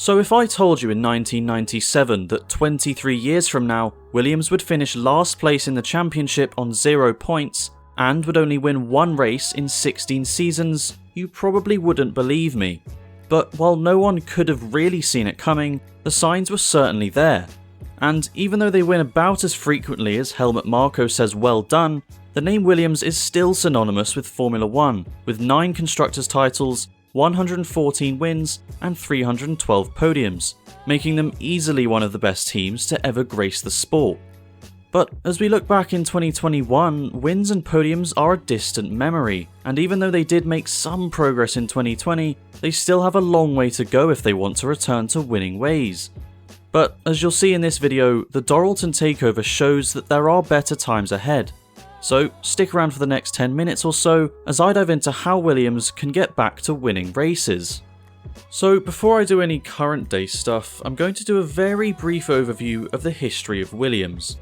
So if I told you in 1997 that 23 years from now, Williams would finish last place in the championship on 0 points, and would only win 1 race in 16 seasons, you probably wouldn't believe me. But while no one could have really seen it coming, the signs were certainly there. And even though they win about as frequently as Helmut Marko says well done, the name Williams is still synonymous with Formula 1, with 9 constructors' titles, 114 wins, and 312 podiums, making them easily one of the best teams to ever grace the sport. But as we look back in 2021, wins and podiums are a distant memory, and even though they did make some progress in 2020, they still have a long way to go if they want to return to winning ways. But as you'll see in this video, the Dorilton takeover shows that there are better times ahead. So stick around for the next 10 minutes or so as I dive into how Williams can get back to winning races. So before I do any current day stuff, I'm going to do a very brief overview of the history of Williams.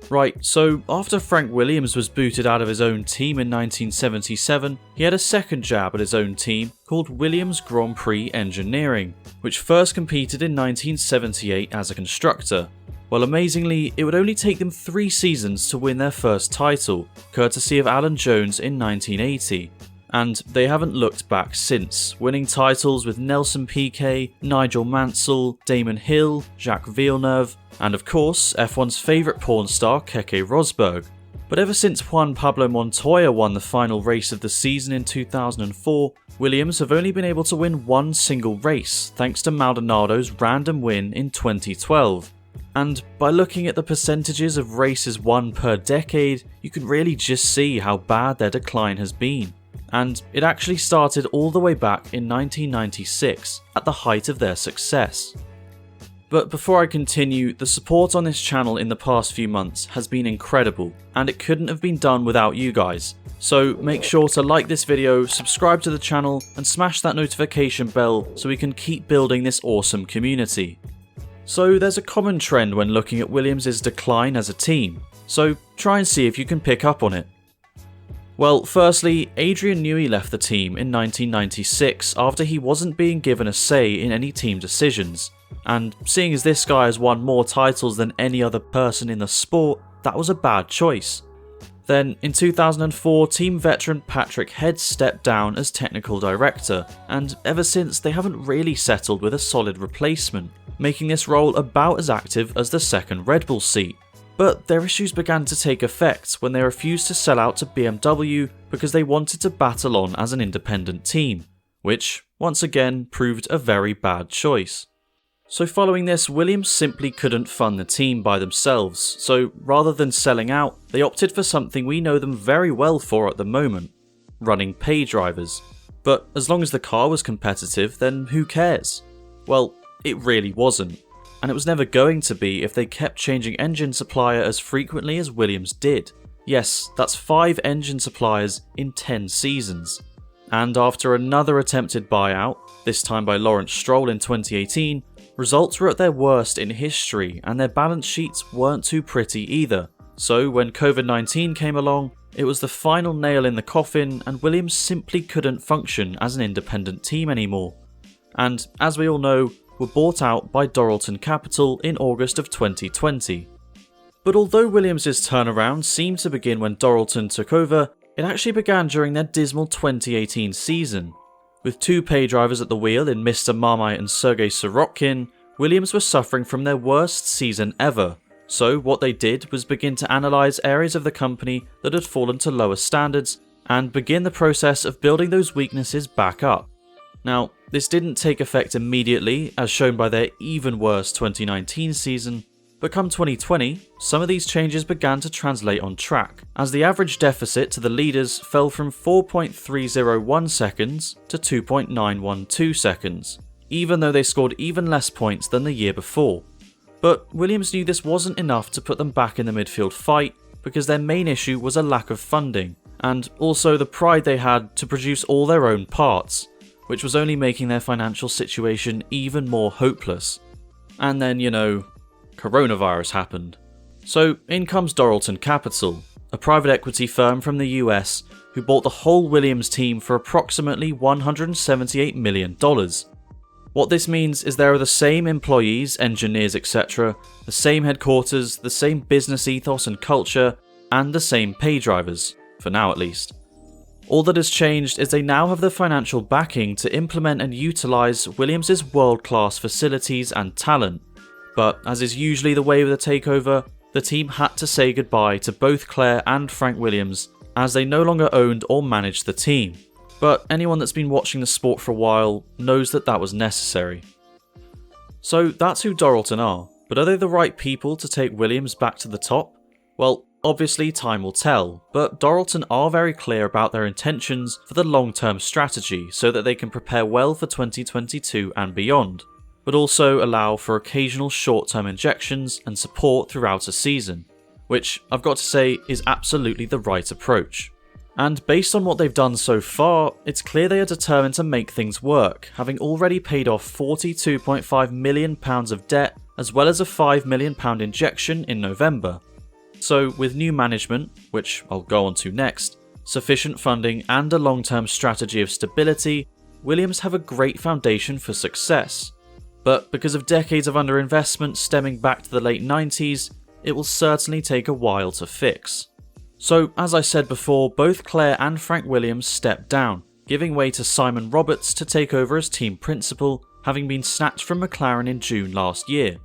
Right, so after Frank Williams was booted out of his own team in 1977, he had a second jab at his own team called Williams Grand Prix Engineering, which first competed in 1978 as a constructor. Well, amazingly, it would only take them 3 seasons to win their first title, courtesy of Alan Jones in 1980. And they haven't looked back since, winning titles with Nelson Piquet, Nigel Mansell, Damon Hill, Jacques Villeneuve, and of course F1's favourite porn star Keke Rosberg. But ever since Juan Pablo Montoya won the final race of the season in 2004, Williams have only been able to win 1 single race thanks to Maldonado's random win in 2012. And by looking at the percentages of races won per decade, you can really just see how bad their decline has been. And it actually started all the way back in 1996, at the height of their success. But before I continue, the support on this channel in the past few months has been incredible, and it couldn't have been done without you guys. So make sure to like this video, subscribe to the channel, and smash that notification bell so we can keep building this awesome community. So there's a common trend when looking at Williams' decline as a team, so try and see if you can pick up on it. Well, firstly, Adrian Newey left the team in 1996 after he wasn't being given a say in any team decisions, and seeing as this guy has won more titles than any other person in the sport, that was a bad choice. Then, in 2004, team veteran Patrick Head stepped down as technical director, and ever since they haven't really settled with a solid replacement, making this role about as active as the second Red Bull seat. But their issues began to take effect when they refused to sell out to BMW because they wanted to battle on as an independent team, which, once again, proved a very bad choice. So following this, Williams simply couldn't fund the team by themselves, so rather than selling out, they opted for something we know them very well for at the moment, running pay drivers. But as long as the car was competitive, then who cares? Well, it really wasn't. And it was never going to be if they kept changing engine supplier as frequently as Williams did. Yes, that's 5 engine suppliers in 10 seasons. And after another attempted buyout, this time by Lawrence Stroll in 2018, results were at their worst in history and their balance sheets weren't too pretty either. So when COVID-19 came along, it was the final nail in the coffin and Williams simply couldn't function as an independent team anymore. And as we all know, were bought out by Dorilton Capital in August of 2020. But although Williams' turnaround seemed to begin when Dorilton took over, it actually began during their dismal 2018 season. With 2 pay drivers at the wheel in Mr. Marmite and Sergei Sorokin, Williams were suffering from their worst season ever. So what they did was begin to analyse areas of the company that had fallen to lower standards and begin the process of building those weaknesses back up. Now, this didn't take effect immediately, as shown by their even worse 2019 season, but come 2020, some of these changes began to translate on track, as the average deficit to the leaders fell from 4.301 seconds to 2.912 seconds, even though they scored even less points than the year before. But Williams knew this wasn't enough to put them back in the midfield fight, because their main issue was a lack of funding, and also the pride they had to produce all their own parts, which was only making their financial situation even more hopeless. And then, coronavirus happened. So in comes Dorilton Capital, a private equity firm from the US who bought the whole Williams team for approximately $178 million. What this means is there are the same employees, engineers, etc., the same headquarters, the same business ethos and culture, and the same pay drivers, for now at least. All that has changed is they now have the financial backing to implement and utilise Williams' world-class facilities and talent, but as is usually the way with a takeover, the team had to say goodbye to both Claire and Frank Williams as they no longer owned or managed the team. But anyone that's been watching the sport for a while knows that that was necessary. So that's who Dorilton are, but are they the right people to take Williams back to the top? Well, obviously time will tell, but Dorilton are very clear about their intentions for the long-term strategy so that they can prepare well for 2022 and beyond, but also allow for occasional short-term injections and support throughout a season, which I've got to say is absolutely the right approach. And based on what they've done so far, it's clear they are determined to make things work, having already paid off £42.5 million of debt, as well as a £5 million injection in November. So with new management, which I'll go on to next, sufficient funding and a long-term strategy of stability, Williams have a great foundation for success. But because of decades of underinvestment stemming back to the late 90s, it will certainly take a while to fix. So, as I said before, both Claire and Frank Williams stepped down, giving way to Simon Roberts to take over as team principal, having been snatched from McLaren in June last year.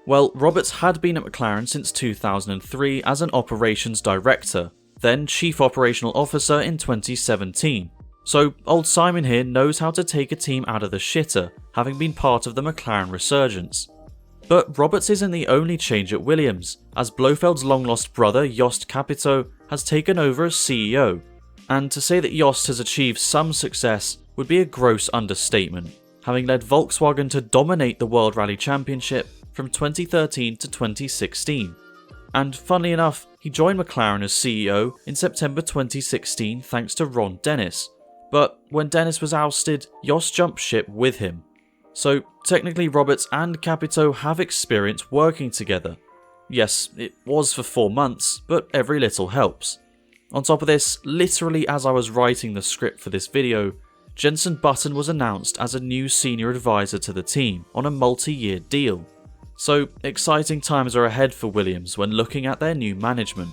Well, Roberts had been at McLaren since 2003 as an operations director, then chief operational officer in 2017. So, old Simon here knows how to take a team out of the shitter, having been part of the McLaren resurgence. But Roberts isn't the only change at Williams, as Blofeld's long-lost brother Jost Capito has taken over as CEO, and to say that Jost has achieved some success would be a gross understatement, having led Volkswagen to dominate the World Rally Championship from 2013 to 2016. And funnily enough, he joined McLaren as CEO in September 2016 thanks to Ron Dennis, but when Dennis was ousted, Jost jumped ship with him. So technically Roberts and Capito have experience working together. Yes, it was for 4 months, but every little helps. On top of this, literally as I was writing the script for this video, Jenson Button was announced as a new senior advisor to the team on a multi-year deal. So exciting times are ahead for Williams when looking at their new management.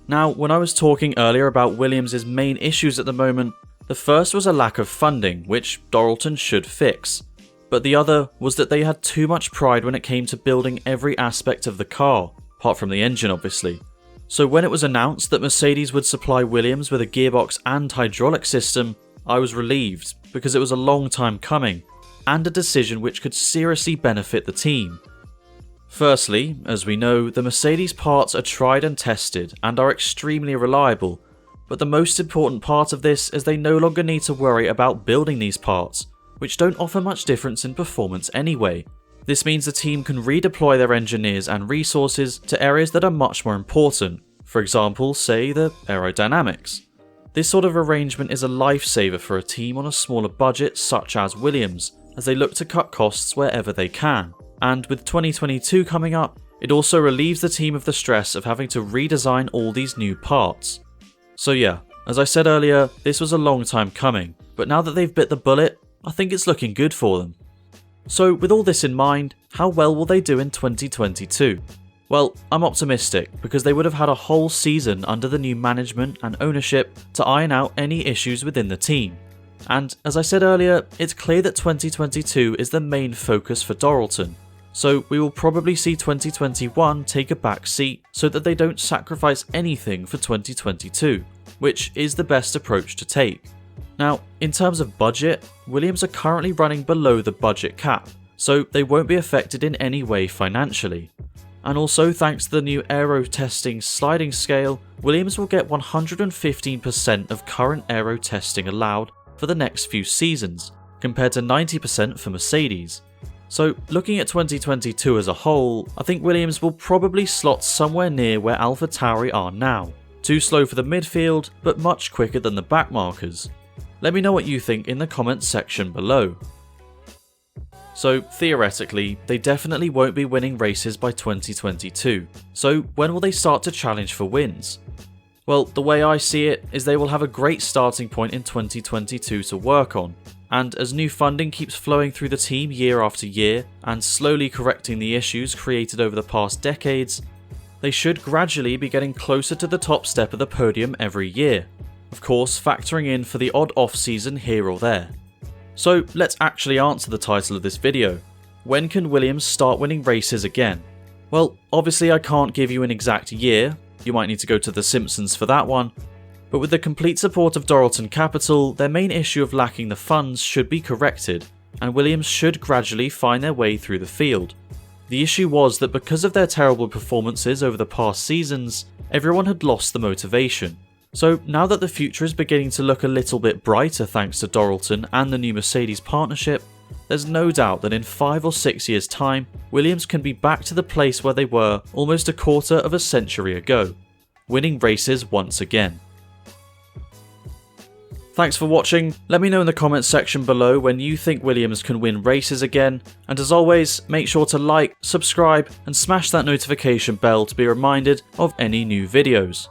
Now, when I was talking earlier about Williams' main issues at the moment, the first was a lack of funding, which Dorilton should fix. But the other was that they had too much pride when it came to building every aspect of the car, apart from the engine obviously. So when it was announced that Mercedes would supply Williams with a gearbox and hydraulic system, I was relieved, because it was a long time coming, and a decision which could seriously benefit the team. Firstly, as we know, the Mercedes parts are tried and tested and are extremely reliable, but the most important part of this is they no longer need to worry about building these parts, which don't offer much difference in performance anyway. This means the team can redeploy their engineers and resources to areas that are much more important, for example, say the aerodynamics. This sort of arrangement is a lifesaver for a team on a smaller budget such as Williams, as they look to cut costs wherever they can. And with 2022 coming up, it also relieves the team of the stress of having to redesign all these new parts. So yeah, as I said earlier, this was a long time coming, but now that they've bit the bullet, I think it's looking good for them. So with all this in mind, how well will they do in 2022? Well, I'm optimistic because they would have had a whole season under the new management and ownership to iron out any issues within the team. And as I said earlier, it's clear that 2022 is the main focus for Dorilton. So we will probably see 2021 take a back seat so that they don't sacrifice anything for 2022, which is the best approach to take. Now, in terms of budget, Williams are currently running below the budget cap, so they won't be affected in any way financially. And also, thanks to the new aero testing sliding scale, Williams will get 115% of current aero testing allowed for the next few seasons, compared to 90% for Mercedes. So, looking at 2022 as a whole, I think Williams will probably slot somewhere near where AlphaTauri are now. Too slow for the midfield, but much quicker than the backmarkers. Let me know what you think in the comments section below. So theoretically, they definitely won't be winning races by 2022, so when will they start to challenge for wins? Well, the way I see it is they will have a great starting point in 2022 to work on, and as new funding keeps flowing through the team year after year and slowly correcting the issues created over the past decades, they should gradually be getting closer to the top step of the podium every year, of course factoring in for the odd off-season here or there. So let's actually answer the title of this video. When can Williams start winning races again? Well, obviously I can't give you an exact year, you might need to go to The Simpsons for that one, but with the complete support of Dorilton Capital, their main issue of lacking the funds should be corrected, and Williams should gradually find their way through the field. The issue was that because of their terrible performances over the past seasons, everyone had lost the motivation. So now that the future is beginning to look a little bit brighter thanks to Dorilton and the new Mercedes partnership, there's no doubt that in 5 or 6 years' time, Williams can be back to the place where they were almost a quarter of a century ago, winning races once again. Thanks for watching, let me know in the comments section below when you think Williams can win races again, and as always, make sure to like, subscribe and smash that notification bell to be reminded of any new videos.